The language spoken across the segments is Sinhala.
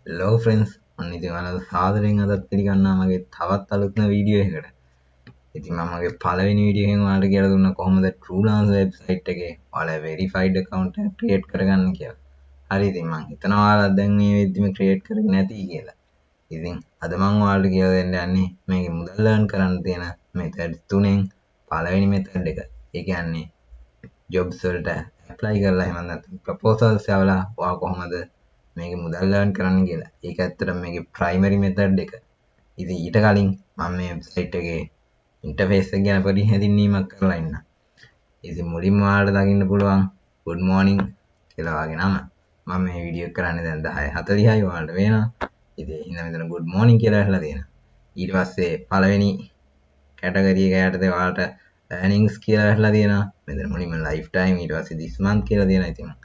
Hello friends, ඔන්න ඉතින් ඔයාලට සාදරයෙන් අදත් පිළිගන්නවා මගේ තවත් අලුත්ම වීඩියෝ එකකට. ඉතින් මම මගේ පළවෙනි වීඩියෝ එකෙන් ඔයාලට කියලා දුන්නා කොහොමද Truelancer වෙබ්සයිට් එකේ ඔයාලා verified account එකක් create කරගන්න කියලා. හරි ඉතින් මම හිතනවා ඔයාලා දැන් මේ වෙද්දිම create කරගෙන නැති කියලා. ඉතින් අද මම ඔයාලට කියලා දෙන්න යන්නේ මේකේ මුදල් earn කරන්න තියෙන method තුනෙන් පළවෙනි method එක. ඒ කියන්නේ jobs වලට apply කරලා එහෙම නැත්නම් proposals යවලා ඔයා කොහොමද මේකේ මුදල් earn කරන්න කියලා. ඒක ඇත්තටම මේකේ primary method එක. ඉතින් ඊට කලින් මම මේ වෙබ්සයිට් එකේ ඉන්ටර්ෆේස් එක ගැන පොඩි හැඳින්වීමක් කරලා ඉන්නම්. ඉතින් මුලින්ම ඔයාලට දකින්න පුළුවන් good morning කියලා වගේ නම. මම මේ වීඩියෝ කරන්නේ දැන් 10:40යි ඔයාලට වෙනවා. ඉතින් ඉන්න මෙතන good morning කියලා ඇහලා තියෙනවා. ඊට පස්සේ පළවෙනි කැටගරි එක යටතේ ඔයාලට earnings කියලා ඇහලා තියෙනවා. මෙතන මුලින්ම lifetime ඊට පස්සේ this month කියලා තියෙනවා. ඉතින්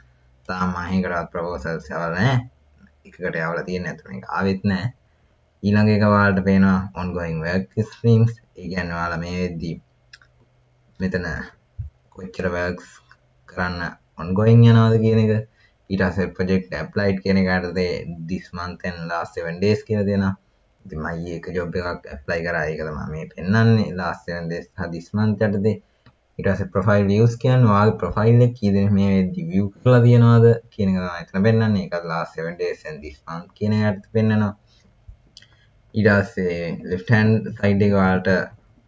තාම මම එකකටවත් proposals යවලා නැහැ. එකකට යවලා තියෙන්නේ නැත්නම් මේක ආවෙත් නැහැ. ඊළඟ එක ඔයාලට පේනවා ongoing work streams. ඒ කියන්නේ ඔයාලා මේ වෙද්දී මෙතන කොච්චර works කරන්න ongoing යනවාද කියන එක. ඊට පස්සේ project applied කියන එක යටතේ this month and last 7 days කියලා දෙනවා. ඉතින් මම ඊයේ එක job එකක් apply කරා. ඒක තමයි මේ පෙන්වන්නේ last 7 days සහ this month යටතේ. ඊට පස්සේ profile views කියන්නේ ඔයාගේ profile එක කී දෙනෙක් මේ වෙද්දී view කරලා තියෙනවද කියන එක තමයි එතන පෙන්වන්නේ. ඒකත් last 7 days and this month කියන එකට පෙන්වනවා. ඊට පස්සේ left hand side එක ඔයාලට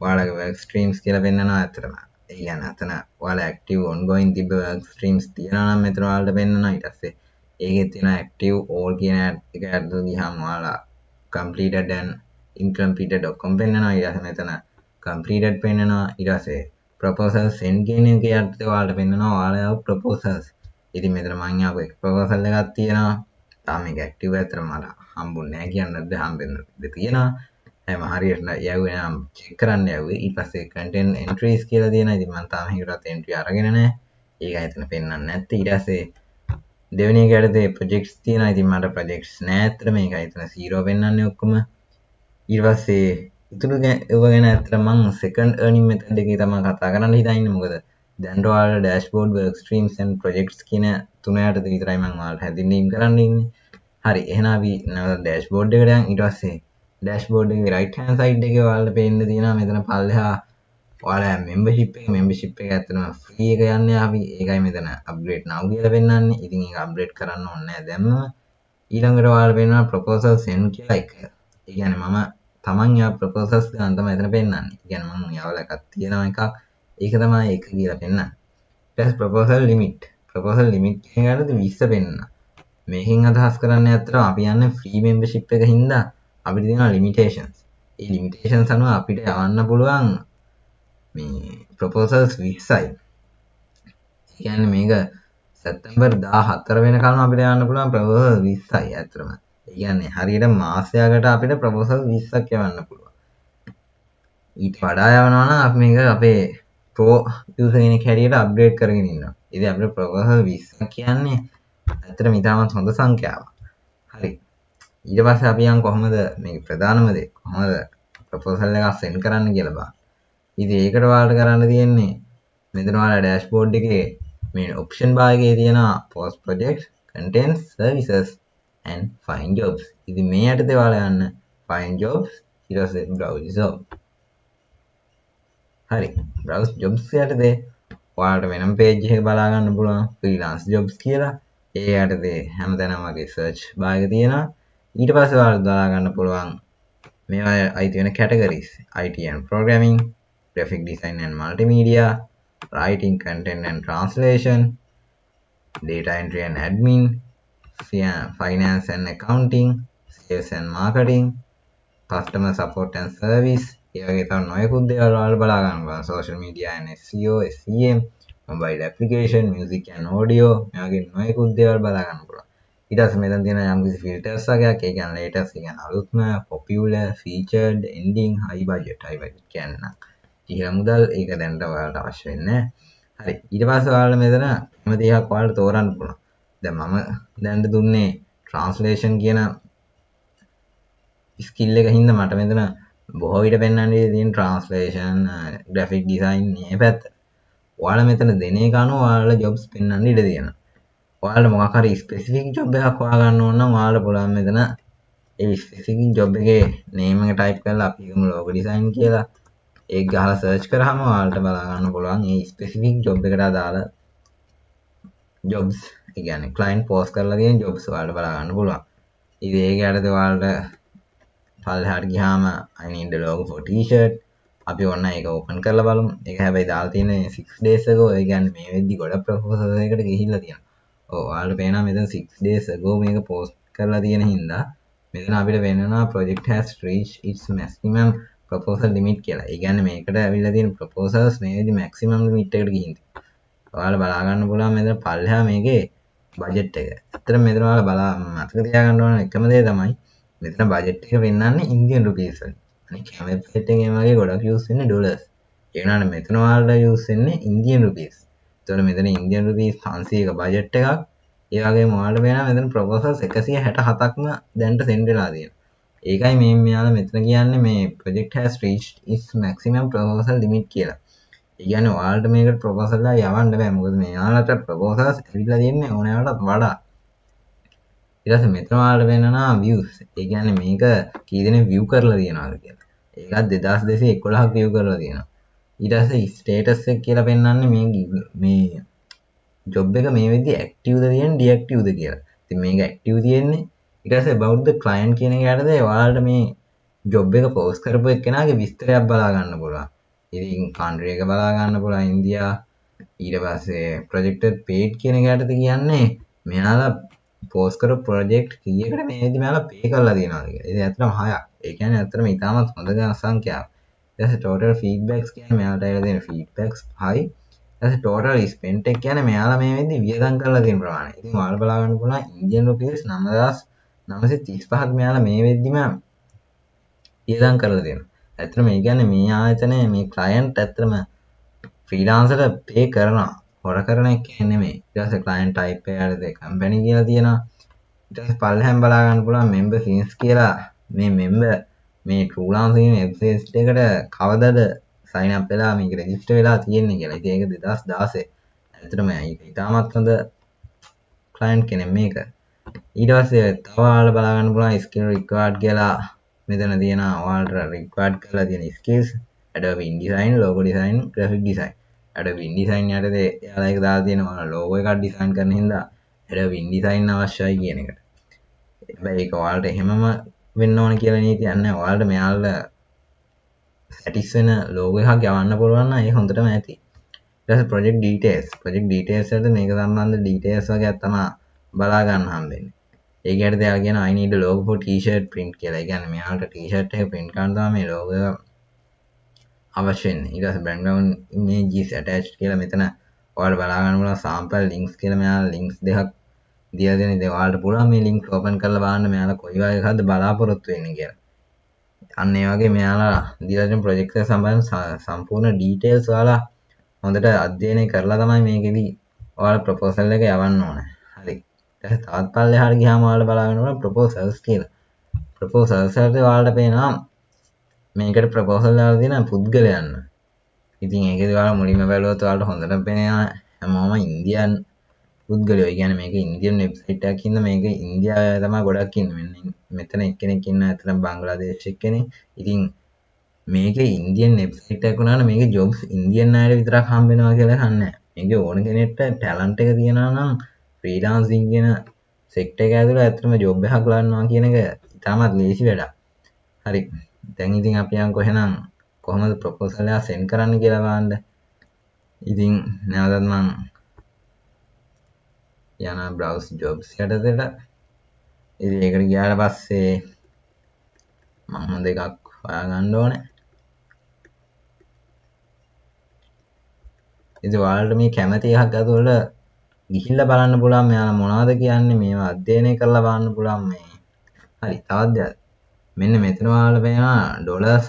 ඔයාලගේ work streams කියලා පෙන්වනවා ඇත්තටම. ඒ කියන්නේ අතන ඔයාලා active ongoing තිබ්බ work streams තියෙනවා නම් මෙතන ඔයාලට පෙන්වනවා. ඊට පස්සේ ඒකේ තියෙන active all කියන එක යටට ගියාම ඔයාලා completed and incompleted ඔක්කොම පෙන්වනවා. ඊට පස්සේ මෙතන completed පෙන්වනවා. ඊට පස්සේ proposal send කියන එක යටතේ ඔයාලට පෙන්වනවා ඔයාලා යව proposals. ඉතින් මෙතන මම යාපු එක proposal එකක් තියෙනවා. තාම මේක active ඇත්තට මට හම්බුන්නේ නැහැ කියන්නත් හම්බෙන්න තියෙනවා. හැම හරියට යවුවේ නම් check කරන්න යවුවේ. ඊට පස්සේ content entries කියලා තියෙනවා. ඉතින් මම තාම ඒකටත් entry අරගෙන නැහැ. ඒක හිතන පෙන්වන්නේ නැත්තේ. ඊට පස්සේ දෙවෙනි එක යටතේ projects තියෙනවා. ඉතින් මට projects නැහැ ඇත්තට මේක හිතන 0 පෙන්වන්නේ ඔක්කොම. ඊට පස්සේ ඉතුරු ඒව ගැන ඇත්තට මම second earning method එකේ තමයි කතා කරන්න හිතන්නේ. මොකද දැන් ඔයාලා dashboard work streams and projects කියන තුන යටතේ විතරයි මම ඔයාලට හැඳින්වීම කරන්න ඉන්නේ. හරි එහෙනම් අපි නැවත dashboard එකට යන්. ඊට පස්සේ dashboard එකේ right hand side එකේ ඔයාලට පේන්න තියෙනවා මෙතන පල්ලෙහා ඔයාලා membership එක ඇත්තටම free එක යන්නේ අපි. ඒකයි මෙතන upgrade now කියලා පෙන්නන්නේ. ඉතින් ඒක upgrade කරන්න ඕනේ නැහැ දැන්ම. ඊළඟට ඔයාලට පේනවා proposal send කියලා එක. ඒ කියන්නේ මම තමන් යා proposals ගන්න තමයි එතන පෙන්නන්නේ. ඒ කියන්නේ මම යවලා එකක් තියෙනවා එකක්. ඒක තමයි ඒක කියලා පෙන්නන්නේ. ඊට පස්සේ proposal limit කියන එකට 20 පෙන්නනවා. මේකෙන් අදහස් කරන්නේ ඇත්තටම අපි යන්නේ free membership එක හින්දා අපිට තියෙනවා limitations. ඒ limitations අනුව අපිට යවන්න පුළුවන් මේ proposals 20යි. ඒ කියන්නේ මේක සැප්තැම්බර් 14 වෙනකල්ම අපිට යවන්න පුළුවන් proposals 20යි ඇත්තටම. ඒ කියන්නේ හරියට මාසයකට අපිට proposals 20ක් යවන්න පුළුවන්. ඊට වඩා යවනවා නම් අපි මේක අපේ pro user කෙනෙක් හැටියට upgrade කරගෙන ඉන්නවා. ඉතින් අපිට proposals 20ක් කියන්නේ ඇත්තටම ඉතාමත් හොඳ සංඛ්‍යාවක්. හරි. ඊට පස්සේ අපි යන් කොහොමද මේක ප්‍රධානම දේ කොහොමද ප්‍රොපෝසල් එකක් සෙන්ඩ් කරන්න කියලා බලන්න. ඉතින් ඒකට ඔයාලට කරන්න තියෙන්නේ මෙතන ඔයාලා ඩෑෂ්බෝඩ් එකේ මේ ඔප්ෂන් බාර් එකේ තියෙන post project, content, services and find jobs. ඉතින් මේ යටතේ ඔයාලා යන්න find jobs ඊට පස්සේ browse jobs. හරි. browse jobs යටතේ ඔයාලට වෙනම page එකක බලා ගන්න පුළුවන් freelance jobs කියලා. ඒ යටතේ හැමතැනම වගේ search bar එක තියෙනවා. ඊට පස්සේ ඔයාලට දාලා ගන්න පුළුවන් මේවා අයිති වෙන categories IT and programming, graphic design and multimedia, writing, content and translation, data entry and admin, finance and accounting, sales and marketing, customer support and service. ඒ වගේ තව නොයෙකුත් දේවල් ඔයාලට බලා ගන්න පුළුවන්. social media and SEO, SEM, mobile application, music and audio මේ වගේ නොයෙකුත් දේවල් බලා ගන්න පුළුවන්. ඊට පස්සේ මෙතන තියෙන යම්කිසි filters වගේක්. ඒ කියන්නේ latest, ඒ කියන්නේ අලුත්ම, popular, featured, ending, high budget කියන්නේ ඉහළ මුදල්. ඒක දැනට ඔයාලට අවශ්‍ය වෙන්නේ නැහැ. හරි. ඊට පස්සේ ඔයාලට මෙතන හැම දෙයක් ඔයාලට තෝරන්න පුළුවන්. දැන් මම දැනට දුන්නේ translation කියන skill එක හින්දා මට මෙතන බොහෝ විට පෙන්වන්නේ තියෙන translation, graphic design මේ පැත්ත. ඔයාලා මෙතන දෙන එක අනුව ඔයාලා jobs පෙන්වන්න ඉඩ තියෙනවා. ඔයාලා මොකක් හරි ස්පෙસિෆික් ජොබ් එකක් හොයාගන්න ඕන නම් ඔයාලා පුළුවන් මෙතන ඒ ස්පෙસિෆික් ජොබ් එකේ නේම් එක ටයිප් කරලා අපි හිතමු ලෝගෝ ඩිසයින් කියලා. ඒක ගහලා සර්ච් කරාම ඔයාලට බලා ගන්න පුළුවන් මේ ස්පෙසිෆික් ජොබ් එකට අදාළ ජොබ්ස්. ඒ කියන්නේ ක්ලයන්ට් පෝස්ට් කරලා තියෙන ජොබ්ස් ඔයාලට බලා ගන්න පුළුවන්. ඉතින් ඒක යටතේ ඔයාලට පල්ලෙහාට ගියාම I need the logo for t-shirt අපි ඔන්න ඒක ඕපන් කරලා බලමු. ඒක හැබැයි දාලා තියෙන්නේ 6 days ago. ඒ කියන්නේ මේ වෙද්දි ගොඩක් ප්‍රොපෝසල් එකකට ගිහිල්ලා තියෙනවා. ඔව් ඔයාලට පේනවා මෙතන 6 days ago මේක පෝස්ට් කරලා තියෙන හින්දා මෙතන අපිට වෙනවා project has reached its maximum proposal limit කියලා. ඒ කියන්නේ මේකට ඇවිල්ලා තියෙන proposals මේ වෙද්දි maximum limit එකට ගිහින් තියෙනවා. ඔයාලා බලා ගන්න පුළුවන් මෙතන පල්ලෙහා මේකේ බජට් එක. ඇත්තට මෙතන ඔයාලා බලා මතක තියාගන්න ඕන එකම දේ තමයි මෙතන බජට් එක පෙන්වන්නේ ඉන්දියන් රුපීස් වලින්. අනික හැම වෙබ්සයිට් එකේම වගේ ගොඩක් යූස් වෙන්නේ ඩොලර්ස්. ඒ වුණාට මෙතන ඔයාලට යූස් වෙන්නේ ඉන්දියන් රුපීස්. ඒතකොට මෙතන ඉන්දියන් රුපීස් 500ක බජට් එකක්. ඒ වගේම ඔයාලට පේනවා මෙතන ප්‍රොපෝසල්ස් 167ක්ම දැන්ට සෙන්ඩ් වෙලා තියෙනවා. ඒකයි මේ මෙයාලා මෙතන කියන්නේ මේ project has reached its maximum proposal limit කියලා. ඒ කියන්නේ ඔයාලට මේකට ප්‍රොපෝසල් ලා යවන්න බෑ. මොකද මෙයාලට ප්‍රොපෝසල්ස් ඇවිල්ලා තියෙන්නේ ඕනෑමටත් වඩා. ඊට පස්සේ මෙතන ඔයාලට වෙනවා views. ඒ කියන්නේ මේක කී දෙනෙක් view කරලා තියෙනවද කියලා. ඒකත් 2211ක් view කරලා තියෙනවා. ඊට පස්සේ status එක කියලා පෙන්වන්නේ මේ job එක මේ වෙද්දි active ද තියෙන්නේ deactive ද කියලා. ඉතින් මේක active තියෙන්නේ. ඊට පස්සේ about the client කියන එක යටතේ ඔයාලට මේ job එක post කරපු එක්කෙනාගේ විස්තරයක් බලා ගන්න පුළුවන්. ඉතින් country එක බලා ගන්න පුළුවන් ඉන්දියා. ඊට පස්සේ projected paid කියන එක යටතේ කියන්නේ මෙයාලා post කරපු project කීයකට මේ වෙද්දි මෙයාලා pay කරලා තියෙනවද කියලා. ඉතින් ඇත්තටම 6ක්. ඒ කියන්නේ ඇත්තටම ඉතාමත් හොඳ සංඛ්‍යාවක්. ඊට පස්සේ total feedbacks කියන්නේ මෙයාලට ඇවිල්ලා තියෙන feedbacks 5යි. ටෝටල් ස්පෙන්ට් එක කියන්නේ මෙයාලා මේ වෙද්දි වියදම් කරලා තියෙන ප්‍රමාණය. ඉතින් ඔයාලා බලා ගන්න පුළුවන් ඉන්දියන් රුපීස් 9935ක් මෙයාලා මේ වෙද්දිම වියදම් කරලා තියෙනවා. ඇත්තටම මේ කියන්නේ මේ ආයතනයේ මේ ක්ලයන්ට් ඇත්තටම ෆ්‍රීලාන්සර්ට පේ කරනවා. හොර කරන එක නෙමෙයි. ඊට පස්සේ ක්ලයන්ට් ටයිප් එකකට කම්පැනි කියලා තියෙනවා. ඊට පස්සේ පල්ලෙහාම බලා ගන්න පුළුවන් member fees කියලා මේ member මේ Truelancer කියන වෙබ්සයිට් එකට කවදද sign up වෙලා මේක register වෙලා තියෙන්නේ කියලා. ඉතින් ඒක 2016. ඇත්තටම ඒක ඉතාමත් හොඳ client කෙනෙක් මේක. ඊට පස්සේ තව ඔයාලා බලා ගන්න පුළුවන් skill required කියලා මෙතන තියෙනවා ඔයාලට required කරලා තියෙන skills Adobe InDesign, logo design, graphic design. Adobe InDesign යටතේ එයාලා ඒක දාලා තියෙනවා logo එකක් design කරන හින්දා Adobe InDesign අවශ්‍යයි කියන එකට. හැබැයි ඒක ඔයාලට එහෙමම වෙන්න ඕන කියලා නීතියක් නැහැ. ඔයාලට මෙයාලා සැටිස් වෙන ලෝගෝ එකක් යවන්න පුළුවන් නම් ඒක හොඳටම ඇති. ඊට පස්සේ project details වලට මේක සම්බන්ධ details වගේක් තමයි බලා ගන්න හම්බෙන්නේ. ඒක යටතේ එයාලා කියනවා I need a logo for t-shirt print කියලා. ඒ කියන්නේ මෙයාලට t-shirt එක print කරන්න තමයි මේ logo එක අවශ්‍ය වෙන්නේ. ඊට පස්සේ background images attached කියලා මෙතන ඔයාලට බලා ගන්න පුළුවන් sample links කියලා මෙයාලා links දෙකක් දීලා දෙන ඉතින් ඔයාලට පුළුවන් මේ link open කරලා බලන්න මෙයාලා කොයි වගේ එකක්ද බලාපොරොත්තු වෙන්නේ කියලා. අන්න ඒ වගේ මෙයාලා දීලා තියෙන project එක සම්බන්ධ සම්පූර්ණ details ඔයාලා හොඳට අධ්‍යයනය කරලා තමයි මේකෙදි ඔයාලා proposal එක යවන්න ඕනේ. හරි. ඊට පස්සේ තවත් පල්ලෙහාට ගියාම ඔයාලා බලා ගන්න ඕන proposals කියලා. proposals වලට ඔයාලට පේනවා මේකට proposal දාලා තියෙන පුද්ගලයන්. ඉතින් ඒකේදී ඔයාලා මුලින්ම බැලුවොත් ඔයාලට හොඳටම පේනවා හැමෝම ඉන්දියන් පුද්ගලයෝ. ඒ කියන්නේ මේක ඉන්දියන් වෙබ්සයිට් එකක් ඉන්න මේක ඉන්දියාවේ තමයි ගොඩක් ඉන්නේ. මෙතන එක්කෙනෙක් ඉන්නවා එතන බංග්ලාදේශ එක්කෙනෙක්. ඉතින් මේකේ ඉන්දියන් වෙබ්සයිට් එකක් වුණාට මේකේ ජොබ්ස් ඉන්දියන් අයට විතරක් හම්බ වෙනවා කියලා හන්නේ නැහැ. මේකේ ඕන කෙනෙක්ට ටැලන්ට් එක තියෙනවා නම් ෆ්‍රීලාන්සින් කියන සෙක්ටර් එක ඇතුළේ ඇත්තටම ජොබ් එකක් ගන්නවා කියන එක ඉතාමත් ලේසි වැඩක්. හරි. දැන් ඉතින් අපි යන්කො එහෙනම් කොහොමද ප්‍රොපෝසල් එක සෙන්ඩ් කරන්න කියලා බලන්න. ඉතින් නැවතත් මම යන browse jobs යටතේට ඉතින් ඒකට ගියාට පස්සේ මම හොඳ එකක් හොයාගන්න ඕනේ. ඉතින් ඔයාලට මේ කැමති එකක් ඇතුළට ගිහිල්ලා බලන්න පුළුවන් මෙයාලා මොනවද කියන්නේ මේවා අධ්‍යයනය කරලා බලන්න පුළුවන් මේ. හරි තවත් දෙයක්. මෙන්න මෙතන ඔයාලට පේනවා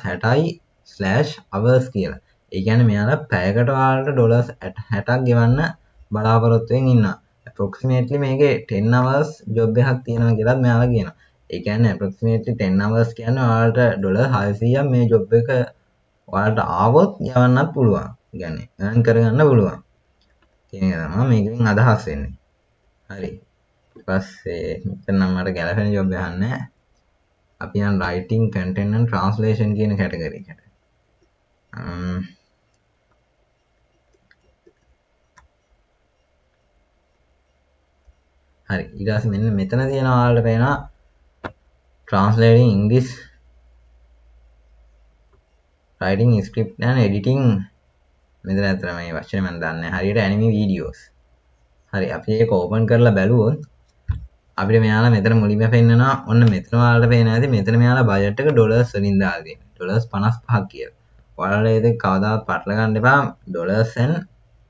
$60යි/hours කියලා. ඒ කියන්නේ මෙයාලා පැයකට ඔයාලට $60ක් ගෙවන්න බලාපොරොත්තු වෙමින් ඉන්නවා. approximately මේකේ 10 hours job එකක් තියෙනවා කියලා මෙයාලා කියනවා. ඒ කියන්නේ approximately 10 hours කියන්නේ ඔයාලට $600ක් මේ job එක ඔයාලට ආවොත් යවන්නත් පුළුවන්. කියන්නේ earn කරගන්න පුළුවන්. කියන එක තමයි මේකෙන් අදහස් වෙන්නේ. හරි. ඊට පස්සේ මෙතන නම් මට ගැලපෙන job එකක් නැහැ. අපි යන writing content and translation කියන category එකට. හරි ඊට පස්සේ මෙන්න මෙතන තියෙනවා ඔයාලට පේනවා translating English writing script and editing මෙතන අතර මේ වචනේ මම දන්නේ නැහැ හරියට anime videos හරි අපි ඒක ඕපන් කරලා බැලුවොත් අපිට මෙයාලා මෙතන මුලින්ම පෙන්නනවා ඔන්න මෙතන ඔයාලට පේන ඇති මෙතන මෙයාලා බජට් එක ඩොලර්ස් වලින් දාලා තියෙනවා ඩොලර්ස් 55ක් කියලා ඔයාලා ඒක කවදාවත් පටල ගන්න එපා ඩොලර්ස් and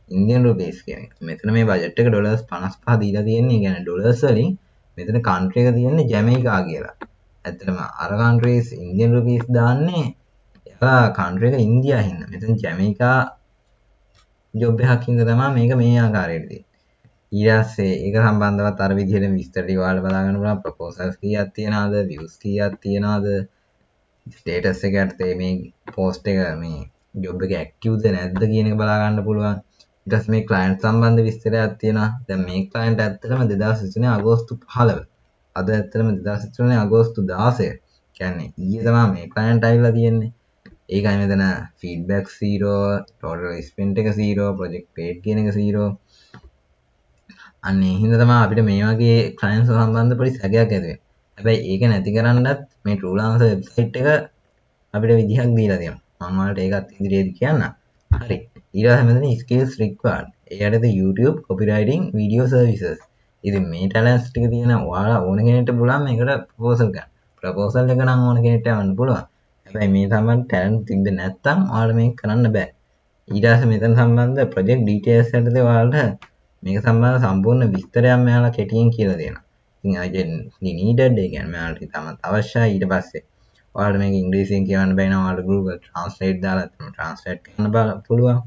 ඉන්දියන් රුපීස් කියන එක මෙතන මේ බජට් එක ඩොලර්ස් 55 දීලා තියෙන්නේ කියන්නේ ඩොලර්ස් වලින් මෙතන කන්ට්‍රි එක තියෙන්නේ ජමයිකා කියලා ඇත්තටම අර කන්ට්‍රීස් ඉන්දියන් රුපීස් දාන්නේ එයා කන්ට්‍රි එක ඉන්දියා හින්දා මෙතන ජමයිකා ජොබ් එකක් හින්දා තමයි මේක මේ ආකාරයට තියෙන්නේ ඊට පස්සේ ඒක සම්බන්ධවත් අර විදිහට විස්තර ටික ඔයාලා බලා ගන්න පුළුවන් ප්‍රොපෝසල්ස් කීයක් තියනවද views කීයක් තියනවද ස්ටේටස් එක යටතේ මේ පෝස්ට් එක මේ ජොබ් එක ඇක්ටිව්ද නැද්ද කියන එක බලා ගන්න පුළුවන් ඊට පස්සේ මේ ක්ලයන්ට් සම්බන්ධ විස්තරයක් තියෙනවා දැන් මේ ක්ලයන්ට් ඇත්තටම 2023 අගෝස්තු 15 අද ඇත්තටම 2023 අගෝස්තු 16 කියන්නේ ඊයේ තමයි මේ ක්ලයන්ට් ආවිල්ලා තියෙන්නේ ඒකයි මෙතන ෆීඩ්බැක් 0 ටෝටල් ස්පෙන්ට් එක 0 ප්‍රොජෙක්ට් පේඩ් කියන එක 0 අන්න ඒ හින්දා තමයි අපිට මේ වගේ ක්ලයන්ට්ස් සම්බන්ධ පොඩි සැකයක් ඇති වෙන්නේ. හැබැයි ඒක නැති කරන්නත් මේ Truelancer වෙබ්සයිට් එක අපිට විදිහක් දීලා තියෙනවා. මම ඔයාලට ඒකත් ඉදිරියේදී කියන්නම්. හරි. ඊට පස්සේ මෙතන skills required. ඒ යටතේ YouTube copywriting video services. ඉතින් මේ ටැලන්ට්ස් ටික තියෙන ඔයාලා ඕන කෙනෙක්ට පුළුවන් මේකට ප්‍රොපෝසල් ගන්න. ප්‍රොපෝසල් එක නම් ඕන කෙනෙක්ට යවන්න පුළුවන්. හැබැයි මේ සම්බන්ධ ටැලන්ට් තිබ්බේ නැත්නම් ඔයාලා මේක කරන්න බෑ. ඊට පස්සේ මෙතන සම්බන්ධ project details යටතේ ඔයාලට මේක සම්බන්ධ සම්පූර්ණ විස්තරයක් මෙයාලා කෙටියෙන් කියලා දෙනවා. ඉතින් urgently needed ඒ කියන්නේ මෙයාලට ඉතාමත් අවශ්‍යයි. ඊට පස්සේ ඔයාලට මේක ඉංග්‍රීසියෙන් කියවන්න බැරි නම් ඔයාලට Google Translate දාලා translate කරන්න පුළුවන්.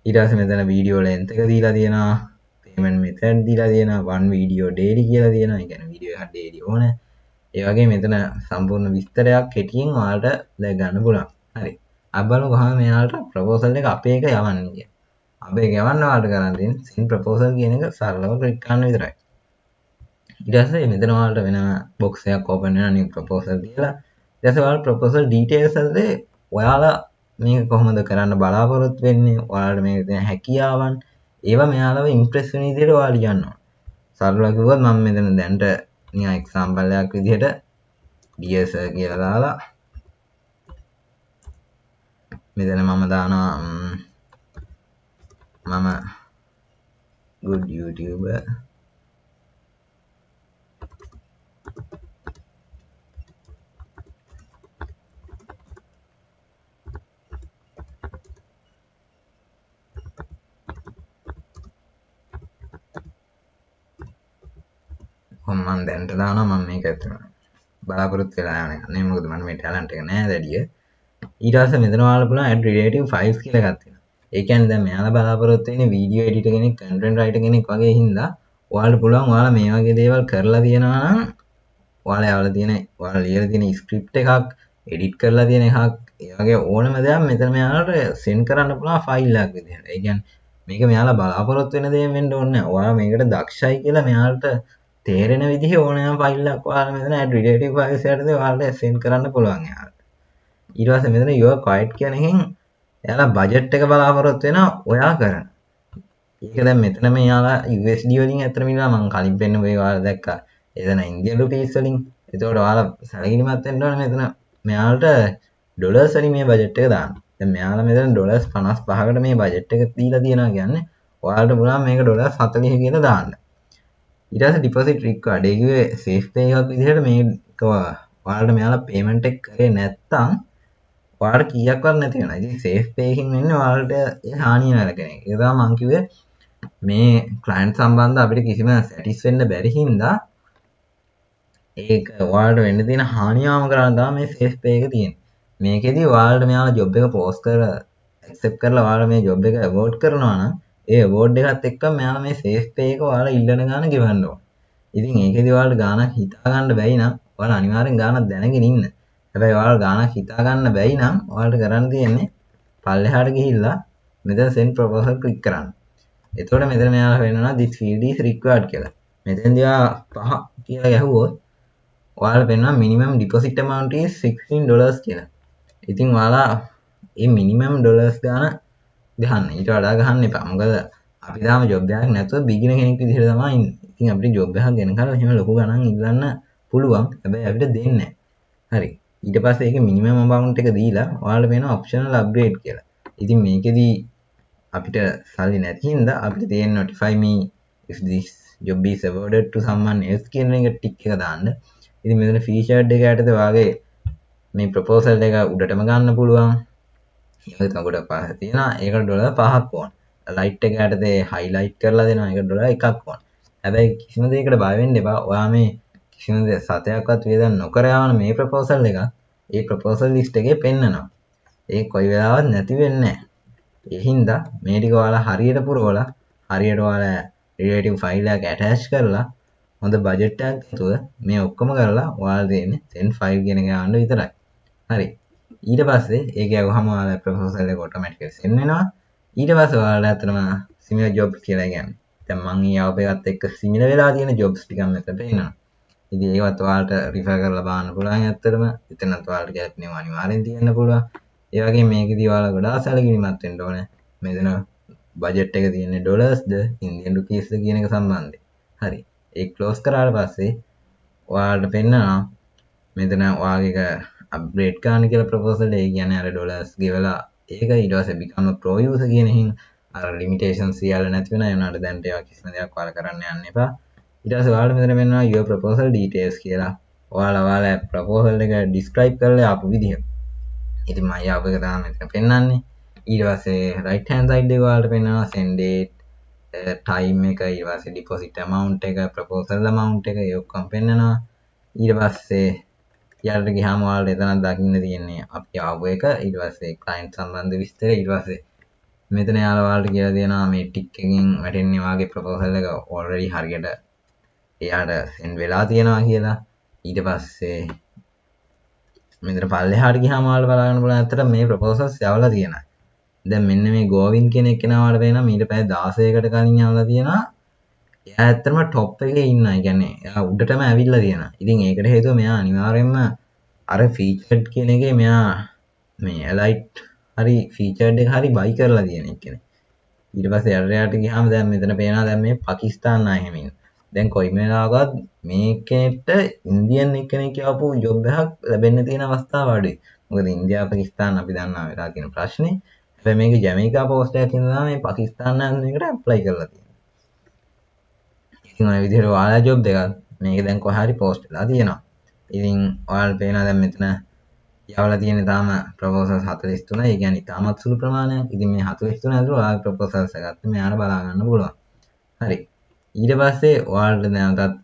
ඊට පස්සේ මෙතන වීඩියෝ length එක දීලා තියෙනවා. payment method දීලා තියෙනවා. one video daily කියලා තියෙනවා. ඒ කියන්නේ වීඩියෝ එකක් daily ඕනේ. ඒ වගේ මෙතන සම්පූර්ණ විස්තරයක් කෙටියෙන් ඔයාලට දැන් ගන්න පුළුවන්. හරි. අපි බලමු කොහොමද මෙයාලට ප්‍රොපෝසල් එක අපේ එක යවන්නේ කියලා. අපේ ගෙවන්න ඔයාලට කරන්න තියෙන්නේ send proposal කියන එක සරලව ක්ලික් කරන්න විතරයි. ඊට පස්සේ මෙතන ඔයාලට වෙන box එකක් open වෙනවා new proposal කියලා. ඊට පස්සේ ඔයාලා proposal details වලදී ඔයාලා මේක කොහොමද කරන්න බලාපොරොත්තු වෙන්නේ? ඔයාලට මේක තියෙන හැකියාවන් ඒවා මෙයාලව ඉම්ප්‍රෙස් වෙන විදිහට ඔයාලා ලියන්න ඕන. සරලව කිව්වොත් මම මෙතන දැන්ට නිකන් එක්සැම්පල් එකක් විදිහට dear sir කියලා දාලා මෙතන මම දානවා මම good YouTuber මම දැන්ට දානවා මම මේක ඇත්තටම බලාපොරොත්තු වෙලා යන එක නේ මොකද මම මේ ටැලන්ට් එක නෑ වැඩිය ඊට පස්සේ මෙතන ඔයාලා පුළුවන් add relative files කියලා එකක් තියෙනවා ඒ කියන්නේ දැන් මෙයාලා බලාපොරොත්තු වෙන්නේ වීඩියෝ එඩිටර් කෙනෙක් content writer කෙනෙක් වගේ හින්දා ඔයාලට පුළුවන් ඔයාලා මේ වගේ දේවල් කරලා තියෙනවා නම් ඔයාලා යවලා තියෙන ඔයාලා ලියලා තියෙන ස්ක්‍රිප්ට් එකක් එඩිට් කරලා තියෙන එකක් ඒ වගේ ඕනම දෙයක් මෙතන මෙයාලට send කරන්න පුළුවන් ෆයිල් එකක් විදිහට ඒ කියන්නේ මේක මෙයාලා බලාපොරොත්තු වෙන දේ වෙන්න ඕනේ නැහැ ඔයාලා මේකට දක්ෂයි කියලා මෙයාලට තේරෙන විදිහේ ඕනෑම ෆයිල් එකක් ඔයාලා මෙතන add relative files යටතේ ඔයාලට send කරන්න පුළුවන් එයාලට. ඊට පස්සේ මෙතන you are quiet කියන එකෙන් එයාලා බජට් එක බලාපොරොත්තු වෙනවා ඔයා කරන. ඒක දැන් මෙතන මෙයාලා USD වලින් අතර මිලලා මම කලින් පෙන්නුවේ ඔයාලා දැක්කා. එතන ඉන්දියන් රුපීස් වලින්. ඒතකොට ඔයාලා සැලකිලිමත් වෙන්න ඕනේ මෙතන මෙයාලට ඩොලර්ස් වලින් මේ බජට් එක දාන්න. දැන් මෙයාලා මෙතන ඩොලර්ස් 55කට මේ බජට් එක දීලා තියෙනවා කියන්නේ ඔයාලට පුළුවන් මේක ඩොලර්ස් 40 කියලා දාන්න. ඊට පස්සේ ඩිපොසිට් රික්වයර්ඩ් ඒකේ සේෆ් පේ එකක් විදිහට මේක ඔයාලට මෙයාලා පේමන්ට් එක කරේ නැත්තම් ඔයාලට කීයක්වත් නැති වෙනවා. ඉතින් සේෆ් පේ එකකින් වෙන්නේ ඔයාලට හානිය වෙන කෙනෙක්. ඒක තමයි මම කිව්වේ මේ ක්ලයන්ට් සම්බන්ධ අපිට කිසිම සැටිස් වෙන්න බැරි හින්දා ඒක ඔයාලට වෙන්න තියෙන හානියම කරන්න තමයි මේ සේෆ් පේ එක තියෙන්නේ. මේකෙදි ඔයාලට මෙයාලා ජොබ් එක පෝස්ට් කරලා ඇක්සෙප්ට් කරලා ඔයාලා මේ ජොබ් එක අවෝඩ් කරනවා නම් ඒ අවෝඩ් එකත් එක්ක මෙයාලා මේ සේෆ් පේ එක ඔයාලා ඉල්ලන ගාන ගෙවන්න ඕන. ඉතින් ඒකෙදි ඔයාලට ගාණක් හිතා ගන්න බැයි නම් ඔයාලා අනිවාර්යෙන් ගාණක් දැනගෙන ඉන්න. හැබැයි ඔයාලා ගාණක් හිතා ගන්න බැයි නම් ඔයාලට කරන්න තියෙන්නේ පල්ලෙහාට ගිහිල්ලා මෙතන send proposal click කරන්න. එතකොට මෙතන මෙයාලා වෙනවා this field is required කියලා. මෙතෙන්දී 5 කියලා ගැහුවොත් ඔයාලට පෙන්වනවා minimum deposit amount is $16 කියලා. ඉතින් ඔයාලා මේ minimum dollars ගාන ගහන්න. ඊට වඩා ගහන්න එපා. මොකද අපි තාම ජොබ් එකක් නැතුව බිගිනර් කෙනෙක් විදිහට තමයි ඉන්නේ. ඉතින් අපිට ජොබ් එකක් ගෙනකලා එහෙම ලොකු ගණන් ඉල්ලන්න පුළුවන්. හැබැයි අපිට දෙන්නේ නැහැ. හරි. ඊට පස්සේ ඒකේ minimum amount එක දීලා ඔයාලට වෙනවා optional upgrade කියලා. ඉතින් මේකෙදි අපිට සල්ලි නැති හින්දා අපිට තියෙන notify me if this job is awarded to someone else කියන එක ටික් එක දාන්න. ඉතින් මෙතන featured එක යටතේ වාගේ මේ proposal එක උඩටම ගන්න පුළුවන්. ඒක තමයි කොට පහ තියෙනවා. ඒකට ඩොලර් 5ක් ඕන. ලයිට් එක යටතේ highlight කරලා දෙනවා. ඒකට ඩොලර් 1ක් ඕන. හැබැයි කිසිම දෙයකට බය වෙන්න එපා. ඔයා මේ කිසිම සතයක්වත් වේදන් නොකර යවන මේ ප්‍රපෝසල් එක ඒ ප්‍රපෝසල් ලිස්ට් එකේ පෙන්නනවා. ඒක කොයි වෙලාවත් නැති වෙන්නේ නැහැ. ඒ හින්දා මේ ටික ඔයාලා හරියට පුරවලා හරියට ඔයාලා රිලේටිව් ෆයිල් එකක් ඇටච් කරලා හොඳ බජට් එකක් ඇතුව මේ ඔක්කොම කරලා ඔයාලා දෙන්නේ send file කියන එක ගන්න විතරයි. හරි. ඊට පස්සේ ඒක යවුවම ඔයාලා ප්‍රපෝසල් එක ඔටෝමැටිකලි send වෙනවා. ඊට පස්සේ ඔයාලා අතරම similar jobs කියලා කියන්නේ. දැන් මම ඊයව එකත් එක්ක similar වෙලා තියෙන jobs ටිකක් මෙතනට එනවා. ඉතින් ඒවත් ඔයාලට රිෆර් කරලා බලන්න පුළුවන් ඇත්තටම. එතනත් ඔයාලට ගැලපෙනව අනිවාර්යෙන් තියෙන්න පුළුවන්. ඒ වගේම මේකෙදි ඔයාලා ගොඩාක් සැලකිලිමත් වෙන්න ඕනේ. මෙතන බජට් එක තියෙන්නේ ඩොලර්ස්ද ඉන්දියන් රුපීස්ද කියන එක සම්බන්ධයෙන්. හරි. ඒක ක්ලෝස් කරාට පස්සේ ඔයාලට පෙන්නනවා මෙතන ඔයාගේ අප්ග්‍රේඩ් කරන්න කියලා ප්‍රොපෝසල් එක කියන්නේ අර ඩොලර්ස් ගෙවලා ඒක ඊට පස්සේ become a pro user කියන හින් අර limitations සියල්ල නැති වෙනවා. ඒ වුණාට දැන් ඒවා කිසිම දෙයක් ඔයාලා කරන්න යන්න එපා. ඊට පස්සේ ඔයාලට මෙතන පෙන්නනවා your proposal details කියලා. ඔයාලා ප්‍රොපෝසල් එක describe කරලා ආපු විදිහ. ඉතින් මම යාප එක තමයි මෙතන පෙන්නන්නේ. ඊට පස්සේ right hand side එක ඔයාලට පෙන්නනවා send date time එක ඊට පස්සේ deposit amount එක proposal amount එක ඒ ඔක්කොම පෙන්නනවා. ඊට පස්සේ යාලට ගියාම ඔයාලට එතන දකින්න තියෙන්නේ අපි ආපු එක ඊට පස්සේ client සම්බන්ධ විස්තර ඊට පස්සේ මෙතන යාලා ඔයාලට කියලා දෙනවා මේ ටික් එකකින් වැටෙන්නේ වාගේ proposal එක already හරියට එයාට send වෙලා තියෙනවා කියලා. ඊට පස්සේ මෙතන පල්ලෙහාට ගියාම ඔයාලා බලන්න පුළුවන් අතට මේ proposals යවලා තියෙනවා. දැන් මෙන්න මේ ගෝවින් කෙනෙක් කෙනාට වෙනවා ඊට පැය 16කට කලින් යවලා තියෙනවා. එයා ඇත්තටම টොප් එකේ ඉන්නවා. ඒ කියන්නේ එයා උඩටම ඇවිල්ලා තියෙනවා. ඉතින් ඒකට හේතුව මෙයා අනිවාර්යයෙන්ම අර featured කියන එකේ මෙයා මේ elite හරි featured එක හරි buy කරලා තියෙන කෙනෙක්. ඊට පස්සේ එයාට ගියාම දැන් මෙතන පේනවා දැන් මේ පාකිස්තාන අය හැම ඉන්න. දැන් කොයි වෙලාවකවත් මේ කෙනෙක්ට ඉන්දියන් කෙනෙක් ආපු ජොබ් එකක් ලැබෙන්න තියෙන අවස්ථාව අඩුයි. මොකද ඉන්දියාව පාකිස්තාන අපි දන්නා වෙලා තියෙන ප්‍රශ්නේ. හැබැයි මේක ජමයිකා පෝස්ට් එකක් ඉඳලා මේ පාකිස්තාන එකට ඇප්ලයි කරලා තියෙනවා. ඉතින් ඔය විදිහට ඔයාලා ජොබ් එකක් මේක දැන් කොහේ හරි පෝස්ට් වෙලා තියෙනවා. ඉතින් ඔයාලට පේනවා දැන් මෙතන යවලා තියෙන තාම ප්‍රොපෝසල්ස් 43. ඒ කියන්නේ තාමත් සුළු ප්‍රමාණයක්. ඉතින් මේ 43 ඇතුළේ ඔයාලා ප්‍රොපෝසල්ස් එකක් මෙයාට බලා ගන්න පුළුවන්. හරි. ඊට පස්සේ ඔයාලට නැවතත්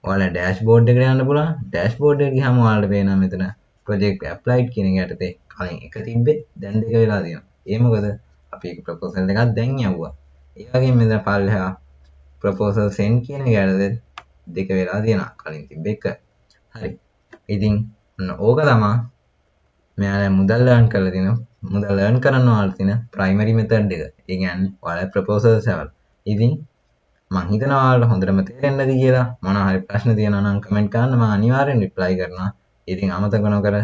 ඔයාලා ඩෑෂ්බෝඩ් එකට යන්න පුළුවන්. ඩෑෂ්බෝඩ් එකට ගියාම ඔයාලට පේනවා මෙතන ප්‍රොජෙක්ට් ඇප්ලයිඩ් කියන එක යටතේ කලින් එක තිබ්බේ දැන් දෙක වෙලා තියෙනවා. ඒ මොකද අපි එක ප්‍රොපෝසල් එකක් දැන් යවුවා. ඒ වගේම මෙතන පල්ලෙහා ප්‍රොපෝසල් සෙන්ඩ් කියන එක යටතේ දෙක වෙලා තියෙනවා. කලින් තිබ්බ එක. හරි. ඉතින් ඕක තමයි මෙයාලා මුදල් ලර්න් කරලා තියෙනවා. මුදල් ලර්න් කරන්න ඔයාලට තියෙන ප්‍රයිමරි මෙතඩ් එක. ඒ කියන්නේ ඔයාලා ප්‍රොපෝසල්ස් යවලා. ඉතින් මං හිතනවා ඔයාලට හොඳටම තේරෙන්නද කියලා. මොනවා හරි ප්‍රශ්න තියෙනවා නම් කමෙන්ට් කරන්න මම අනිවාර්යෙන් රිප්ලයි කරනවා. ඉතින් අමතක නොකර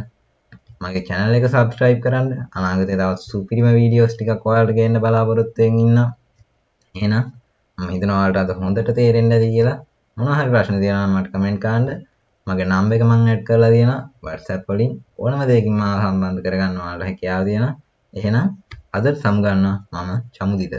මගේ channel එක subscribe කරන්න. අනාගතේ තවත් සුපිරිම වීඩියෝස් ටිකක් ඔයාලට ගේන්න බලාපොරොත්තු වෙමින් ඉන්නවා. එහෙනම් මම හිතනවා ඔයාලට අද හොඳට තේරෙන්නද කියලා. මොනවා හරි ප්‍රශ්න තියෙනවා නම් මට කමෙන්ට් කරන්න. මගේ නම්බර් එක මම ඇඩ් කරලා තියෙනවා WhatsApp වලින්. ඕනම දෙයකින් මාව සම්බන්ධ කරගන්න ඔයාලට හැකියාව තියෙනවා. එහෙනම් අද සමු ගන්නවා මම චමුදිත.